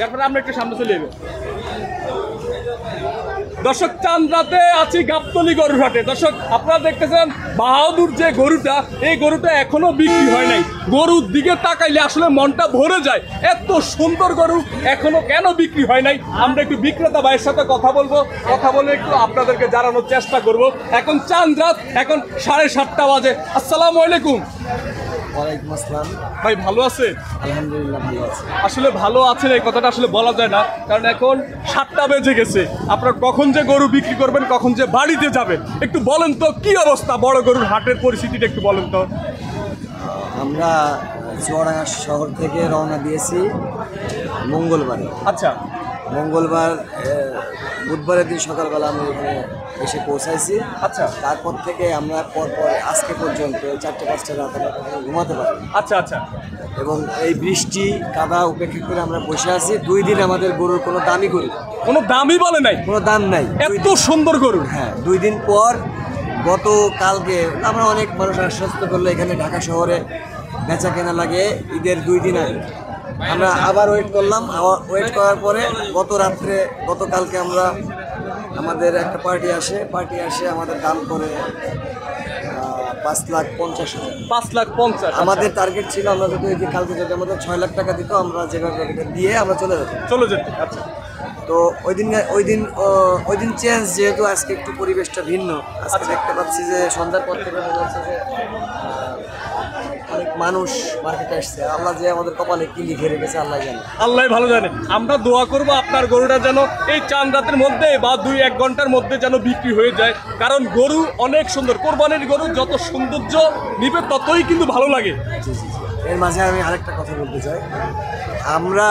এরপরে আমরা একটু সামনে চলে যাবো। দর্শক, চান্দ্রাতে আছি গাবতলী গরুর হাটে। দর্শক, আপনারা দেখতেছেন বাহাদুর যে গরুটা, এই গরুটা এখনো বিক্রি হয় নাই। গরুর দিকে তাকাইলে আসলে মনটা ভরে যায়, এত সুন্দর গরু এখনো কেন বিক্রি হয় নাই। আমরা একটু বিক্রেতা ভাইয়ের সাথে কথা বলবো, কথা বলে একটু আপনাদেরকে জানানোর চেষ্টা করব। এখন চান্দ্রাত, এখন 7:30 বাজে। আসসালামু আলাইকুম। ওয়ালাইকুম আসসালাম। ভাই ভালো আছেন? আলহামদুলিল্লাহ ভালো আছি। আসলে ভালো আছেন এই কথাটা আসলে বলা যায় না, কারণ এখন 7টা বেজে গেছে। আপনার কখন যে গরু বিক্রি করবেন, কখন যে বাড়িতে যাবেন, একটু বলেন তো কি অবস্থা বড় গরুর হাটের পরিস্থিতিটা একটু বলেন তো। আমরা চুয়াডাঙ্গা শহর থেকে রওনা দিয়েছি মঙ্গলবারে। আচ্ছা, মঙ্গলবার বুধবারের দিন সকালবেলা আমি এখানে এসে পৌঁছাইছি। আচ্ছা, তারপর থেকে আমরা পরপর আজকে পর্যন্ত 4-5টা রাত আমরা ঘুমাতে পারি। আচ্ছা আচ্ছা। এবং এই বৃষ্টি কাদা উপেক্ষা করে আমরা বসে আছি। 2 দিন আমাদের গরুর কোনো দামই গরু, কোনো দামই বলে নাই, কোনো দাম নাই। এত সুন্দর গরু। হ্যাঁ, 2 দিন পর গতকালকে আমরা অনেক মানুষ আশ্বস্ত করলো এখানে ঢাকা শহরে বেচা কেনা লাগে ঈদের 2 দিন আগে। আমরা আবার ওয়েট করলাম। ওয়েট করার পরে গতকালকে আমরা আমাদের একটা পার্টি আসে আমাদের দাম করে 5,50,000। 5,50,000। আমাদের টার্গেট ছিল আমরা যদি কালকে যদি আমাদের 6 লাখ টাকা দিত, আমরা যেভাবে দিয়ে আমরা চলে যেতাম। আচ্ছা, তো ওই দিন চেঞ্জ, যেহেতু আজকে একটু পরিবেশটা ভিন্ন। আজকে দেখতে পাচ্ছি যে সন্ধ্যার পর থেকে মনে হচ্ছে যে অনেক মানুষ মার্কেটে আসছে। আল্লাহ যে আমাদের কপালে কি লিখে রেখেছে আল্লাহ জানে, আল্লাহ ভালো জানে। আমরা দোয়া করব আপনার গরুটা যেন এই চাঁদ-রাতের মধ্যে বা 2-1 ঘন্টার মধ্যে যেন বিক্রি হয়ে যায়, কারণ গরু অনেক সুন্দর। কোরবানির গরু যত সৌন্দর্য নিবে ততই কিন্তু ভালো লাগে। এর মাঝে আমি আরেকটা কথা বলতে চাই। আমরা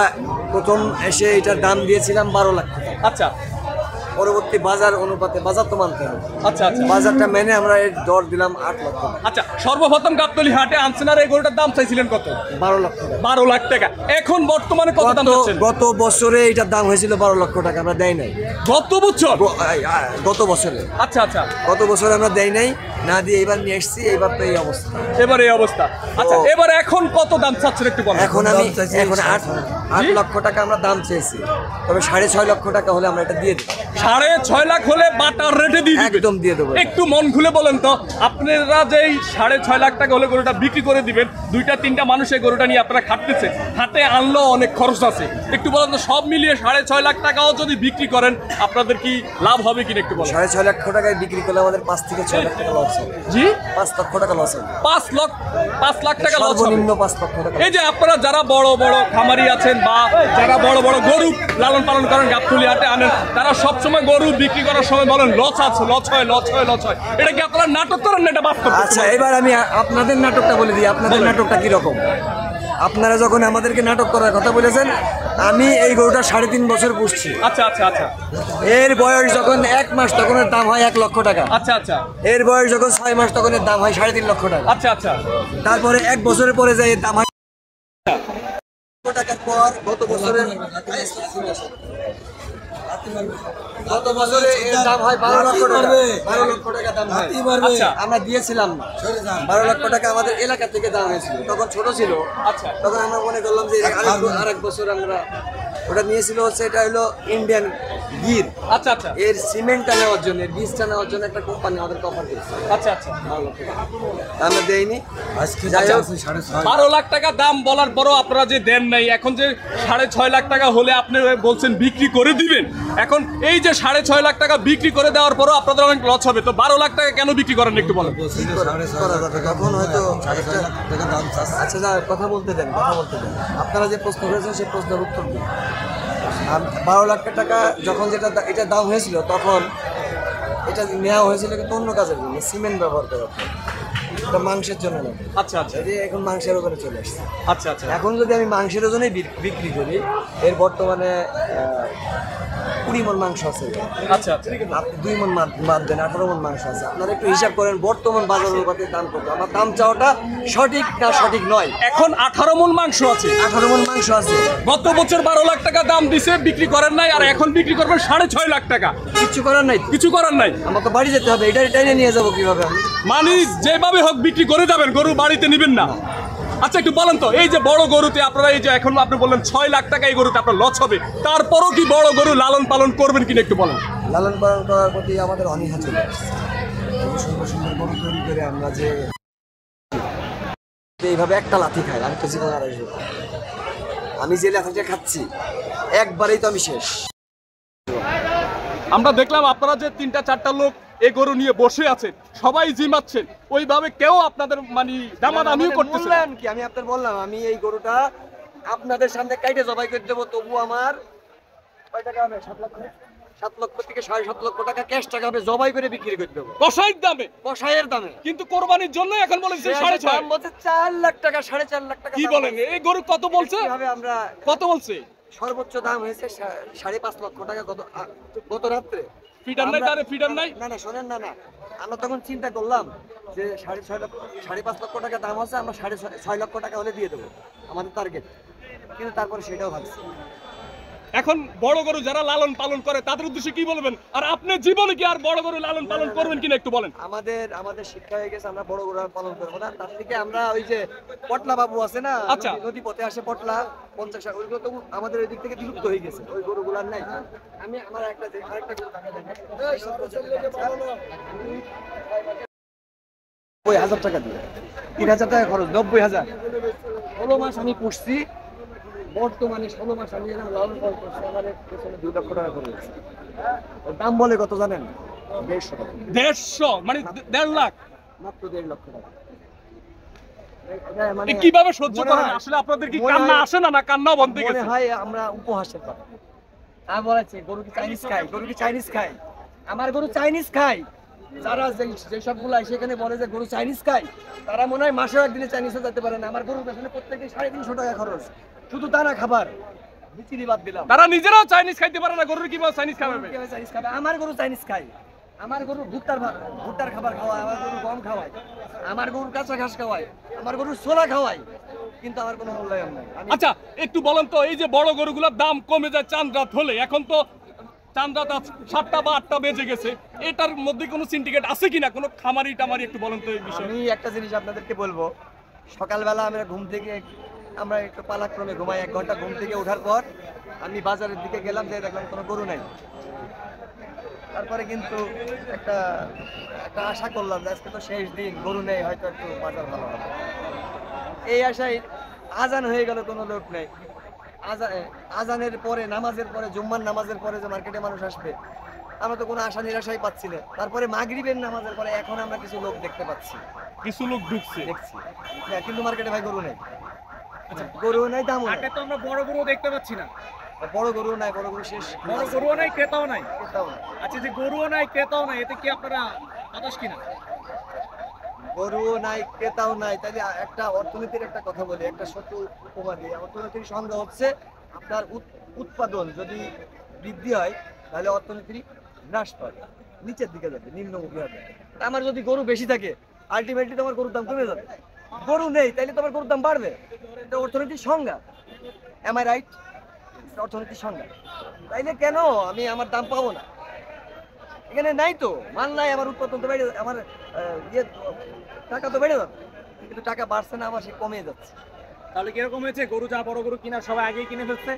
প্রথম এসে এটার দাম দিয়েছিলাম 12 লাখ টাকা। আচ্ছা, পরবর্তী বাজার অনুপাতে, বাজার তো মানতে হবে, আচ্ছা আচ্ছা, বাজারটা মেনে আমরা এর দর দিলাম 8 লাখ টাকা। আচ্ছা, সর্বপ্রথম গাবতলী হাটে আনছেন আর এই গরুটার দাম চাইছিলেন কত? 12 লাখ টাকা। 12 লাখ টাকা। এখন বর্তমানে কত দাম চাচ্ছেন? গত বছরে এটার দাম হয়েছিল 12 লক্ষ টাকা, আমরা দেই নাই। গত বছর? গত বছরে। আচ্ছা আচ্ছা, গত বছরে আমরা দেই নাই, না দিয়ে এবার নিয়ে এসেছি। এবার তো এই অবস্থা, এবার এই অবস্থা। আচ্ছা, এবার এখন কত দাম চাচ্ছেন একটু বলেন। এখন 8 লক্ষ টাকা আমরা দাম চেয়েছি, তবে 6.5 লক্ষ টাকা হলে আমরা এটা দিয়ে দেবো। 6.5 লাখ হলে বাটার রেটে দিয়ে দিবেন? একদম দিয়ে দেবো। একটু মন খুলে বলেন তো, আপনারা যেই 6.5 লাখ টাকা হলে গরুটা বিক্রি করে দিবেন, 2-3টা মানুষ এই গরুটা নিয়ে আপনারা খাটতেছে, হাটে আনলেও অনেক খরচ আছে, একটু বলেন তো সব মিলিয়ে 6.5 লাখ টাকাও যদি বিক্রি করেন আপনাদের কি লাভ হবে কিনা একটু বলেন। 6.5 লক্ষ টাকায় বিক্রি করলে আমাদের 5 থেকে 6 লাখ টাকা লস হবে। জি, 5 লক্ষ টাকা লস হবে। 5 লাখ টাকা লস হবে, সর্বনিম্ন 5 লক্ষ টাকা। এই যে আপনারা যারা বড় বড় খামারি আছেন বা যারা বড় বড় গরু লালন পালন করেন, গাবতলী হাটে আনেন, তারা সবসময় গরু বিক্রি করার সময় বলেন লস আছে, লস হয়। এটা কি আপনারা নাটক করেন না এটা বাস্তব? আচ্ছা, এবার আমি আপনাদের নাটকটা বলে দিই। আপনাদের নাটকটা কিরকম? আপনারা যখন আমাদেরকে নাটক করার কথা বলেছেন, আমি এই গরুটা 3.5 বছর পুষছি। আচ্ছা আচ্ছা আচ্ছা, এর বয়স যখন 1 মাস তখন এর দাম হয় 1 লক্ষ টাকা। আচ্ছা আচ্ছা, এর বয়স যখন 6 মাস তখন এর দাম হয় 3.5 লক্ষ টাকা। আচ্ছা আচ্ছা, তারপরে 1 বছরের পরে যায় এর দাম হয় টাকার পর গত বছরে এর দাম হয় 12 লক্ষ টাকা। 12 লক্ষ টাকা দাম হয়। আচ্ছা, আমরা দিয়েছিলাম না 12 লক্ষ টাকা, আমাদের এলাকা থেকে দাম হয়েছিল, তখন ছোট ছিল। আচ্ছা, তখন আমরা মনে করলাম যে আরেক বছর আমরা ওটা নিয়েছিল হচ্ছে, এটা হলো ইন্ডিয়ান গির। আচ্ছা আচ্ছা, এর সিমেন্টটা নেওয়ার জন্য, এর বীজটা নেওয়ার জন্য একটা কোম্পানি আমাদেরকে অফার করেছে। আচ্ছা আচ্ছা, আমরা দেইনি। আজকে 12 লাখ টাকা দাম বলার পরও আপনারা যে দেন নাই, এখন যে 6.5 লাখ টাকা হলে আপনি বলছেন বিক্রি করে দিবেন, এখন এই যে 6.5 লাখ টাকা বিক্রি করে দেওয়ার পরও আপনাদের অনেক লস হবে, তো 12 লাখ টাকা কেন বিক্রি করেন একটু বলেন। তখন হয়তো আচ্ছা, কথা বলতে দেন। আপনারা যে প্রশ্ন করেছেন সেই প্রশ্নের উত্তর দিন। 12 লাখ টাকা যখন এটা দাম হয়েছিল, তখন এটা নেওয়া হয়েছিল কিন্তু অন্য কাজের জন্য, সিমেন্ট ব্যবহার করার জন্য, এটা মাংসের জন্য না। আচ্ছা আচ্ছা, এখন মাংসের ওজনে চলে আসছে। আচ্ছা আচ্ছা, এখন যদি আমি মাংসের ওজনে বিক্রি করি, এর বর্তমানে 20 মণ মাংস আছে। আচ্ছা আচ্ছা, আপনি 2 মণ বাদ দেন, 18 মণ মাংস আছে। আপনারা একটু হিসাব করেন বর্তমান বাজার অনুপাতে দাম কত। আমার দাম চাওয়াটা সঠিক না সঠিক নয়। এখন 18 মণ মাংস আছে, 18 মণ মাংস আছে। গত বছর 12 লাখ টাকা দাম দিছে, বিক্রি করেন নাই, আর এখন বিক্রি করবেন 6.5 লাখ টাকা। কিছু করার নাই, কিছু করার নাই। আমার তো বাড়ি যেতে হবে, এটা নিয়ে যাবো কিভাবে আমি? মানে যেভাবে হোক বিক্রি করে যাবেন, গরু বাড়িতে নেবেন না। আচ্ছা একটু বলেন তো, এই যে বড় গরুতে আপনারা এই যে এখন আপনি বললেন 6 লাখ টাকা এই গরুতে আপনার লস হবে, তারপরও কি বড় গরু লালন পালন করবেন কিনা একটু বলেন। লালন পালন করার প্রতি আমাদের অনীহা চলে আসছে। এই সুন্দর সুন্দর গরু তৈরি করে আমরা যে এইভাবে একটা লাথি খাই, আমি তো জীবন আর আসবো না। আমি যে লাথিটা খাচ্ছি একবারেই তো আমি শেষ। আমরা দেখলাম আপনারা যে 3-4টা লোক এই গরু নিয়ে বসে আছেন, সবাই জিমাচ্ছেন, ওইভাবে কেউ আপনাদের মানে দামাদামিও করতেছে না। বললাম কি, আমি আপনার বললাম আমি এই গরুটা আপনাদের সামনে কাইটে জবাই করে দেবো, তবু আমার কয় টাকা হবে? 7 লক্ষ থেকে 7.5 লক্ষ টাকা ক্যাশ টাকা হবে, জবাই করে বিক্রি করে দেবো কসাইয়ের দামে, কসাইয়ের দামে। কিন্তু কোরবানির জন্য এখন বলেন যে 6.5 দাম বলছে 4 লাখ টাকা, 4.5 লাখ টাকা। কি বলেন, এই গরু কত বলছে? কিভাবে আমরা কত বলছে? সর্বোচ্চ দাম হয়েছে 5.5 লক্ষ টাকা গত রাত্রে। ফিডার নাই, তারে ফিডার নাই। না না শোনেন, না না, আমরা তখন চিন্তা করলাম যে 5.5 লক্ষ টাকা দাম আছে, আমরা 6.5 লক্ষ টাকা হলে দিয়ে দেবো, আমাদের টার্গেট। কিন্তু তারপরে সেটাও ভাবছি। এখন বড় গরু যারা লালন পালন করে তাদের উদ্দেশ্যে কি বলবেন, আর আপনি জীবনে কি আর বড় গরু লালন পালন করবেন কিনা একটু বলেন। আমাদের শিক্ষা হয়ে গেছে আমরা বড় গরু আর পালন করবো না। তার থেকে আমরা ওই যে পটলা বাবু আছে না, আচ্ছা। নদী পথে আসে পটলা 50, ওইগুলো তো আমাদের ওই দিক থেকে বিলুপ্ত হয়ে গেছে, ওই গরুগুলো আর নাই। আমি আমার আরেকটা গরু টাকা দেন 90,000 টাকা দিয়ে 3,000 টাকা খরচ, 90,000। 16 মাস আমি পুষছি, বর্তমানে 16 মাস আমি লালন পালন করছি, আমার পেছনে 2 লক্ষ টাকা খরচ। ওর দাম বলে কত জানেন? 150 টাকা। 150 মানে 1.5 লাখ, মাত্র 1.5 লক্ষ টাকা। এ কিভাবে সহ্য মনে করেন? হয়- আসলে আপনাদের কি মনে কান্না হয়- আসে না, না কান্না বন্ধ মনে গেছে? হয় আমরা উপহাসের কথা। আমি বলেছি গরু কি চাইনিজ খায়, গরু কি চাইনিজ খায়? আমার গরু চাইনিজ খায়। যারা যে সবগুলো সেখানে বলে যে গরু চাইনিজ খায়, তারা মনে হয় মাসেও একদিনে চাইনিজে যেতে পারে না। আমার গরুর পেছনে প্রত্যেকে 350 টাকা খরচ, শুধু দানা খাবার, বিচিরি বাদ দিলাম। তারা নিজেরাও চাইনিজ খাইতে পারে না, গরুর কিভাবে চাইনিজ খাবে? কিভাবে চাইনিজ খাবে? আমার গরু চাইনিজ খায়। আমার গরু ভুট্টার খাবার খাওয়ায়, আমার গরু গম খাওয়ায়, আমার গরু কাঁচা ঘাস খাওয়ায়, আমার গরু ছোলা খাওয়ায়, কিন্তু আমার কোনো মূল্যায়ন নাই। আচ্ছা একটু বলেন তো, এই যে বড় গরুগুলোর দাম কমে যায় চাঁদ রাত হলে, এখন তো চাঁদ রাত 7টা বা 8টা বেজে গেছে, এটার মধ্যে কোনো সিন্ডিকেট আছে কিনা, কোনো খামারি টামারি একটু বলেন তো এই বিষয়ে। আমি একটা জিনিস আপনাদেরকে বলবো, সকালবেলা আমরা ঘুম থেকে আমরা একটু পালাক্রমে ঘুমাই, 1 ঘন্টা ঘুম থেকে ওঠার পর আমি বাজারের দিকে গেলাম, যে দেখলাম কোনো গরু নাই। তারপরে কিন্তু একটা আশা করলাম যে আজকে তো শেষ দিন, গরু নেই, হয়তো একটু বাজার ভালো হবে। এই আশায় আজান হয়ে গেল, কোনো লোক নেই। আজানের পরে, নামাজের পরে, জুম্মার নামাজের পরে যে মার্কেটে মানুষ আসবে, আমরা তো কোনো আশা নিরাশাই পাচ্ছি না। তারপরে মাগরিবের নামাজের পরে এখন আমরা কিছু লোক দেখতে পাচ্ছি, কিছু লোক ঢুকছে। দেখছি। হ্যাঁ, কিন্তু মার্কেটে ভাই গরু নেই। আচ্ছা, গরু নাই, দামও নাই। তো আমরা বড় গরু দেখতে পাচ্ছি না, বড় গরু নাই, বড় গরু শেষ। বড় গরুও নাই, ক্রেতাও নাই। ক্রেতাও নাই। আচ্ছা, যে গরুও নাই ক্রেতাও নাই, এতে কি আপনারা হতাশ কিনা? গরুও নাই, ক্রেতাও নাই, তাহলে একটা অর্থনীতির একটা কথা বলি, একটা সত্য উপমা দিয়ে। অর্থনীতির সংজ্ঞা হচ্ছে আপনার উৎপাদন যদি বৃদ্ধি হয়, তাহলে অর্থনীতি হ্রাস পাবে, নিচের দিকে যাবে, নিম্নমুখী হবে। তা আমার যদি গরু বেশি থাকে, আলটিমেটলি তোমার গরুর দাম কমে যাবে। গরু নেই, তাইলে তোমার গরুর দাম বাড়বে। এটা অর্থনীতির সংজ্ঞা। Am I right? অর্থনীতির সংজ্ঞা। তাইলে কেন আমি আমার দাম পাবো না? এখানে নাই তো, মাল নাই, আমার উৎপাদন তো বেড়ে, আমার টাকা তো বেড়ে যাবে, কিন্তু টাকা বাড়ছে না, আমার সে কমে যাচ্ছে। তাহলে কিরকম হয়েছে, গরু যা বড় গরু কিনা সবাই আগেই কিনে ফেলছে?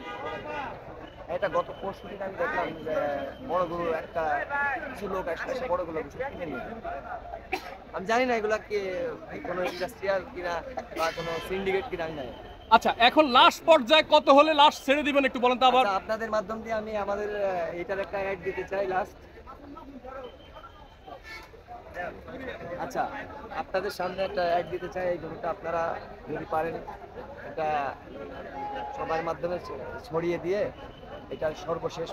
এটা গত পরশু দিন আমি দেখলাম যে বড় গরু কিছু লোক এসে বড় গরু কিনে নিয়ে। আমি জানি না এগুলা কি কোনো ইন্ডাস্ট্রিয়াল কিনা বা কোনো সিন্ডিকেট কিনা, আমি জানি না। আচ্ছা এখন লাস্ট পর্যায়ে কত হলে লাস্ট ছেড়ে দিবেন একটু বলেন তো আবার। আচ্ছা, আপনাদের মাধ্যম দিয়ে আমি আমাদের এটার একটা অ্যাড দিতে চাই লাস্ট। আচ্ছা, আপনাদের সামনে একটা অ্যাড দিতে চাই, এই গরুটা আপনারা যদি পারেন এটা সবার মাধ্যমে ছড়িয়ে দিয়ে, এটার সর্বশেষ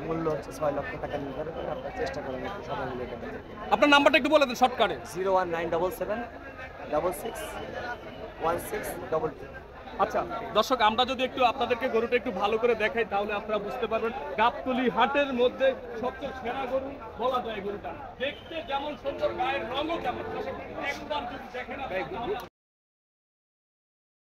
মূল্য হচ্ছে 6 লক্ষ টাকা নির্ধারণ করে আপনারা চেষ্টা করেন একটু সবাই মিলে এটা। আপনার নাম্বারটা একটু বলে দেন শর্টকাটে। 01977 661622। আচ্ছা দর্শক, আমরা যদি একটু আপনাদেরকে গরুটা একটু ভালো করে দেখাই, তাহলে আপনারা বুঝতে পারবেন গাবতলী হাটের মধ্যে সবচেয়ে সেরা গরু বলা যায় গরুটা। দেখতে যেমন সুন্দর, গায়ের রঙও কেমন, একবার যদি দেখেন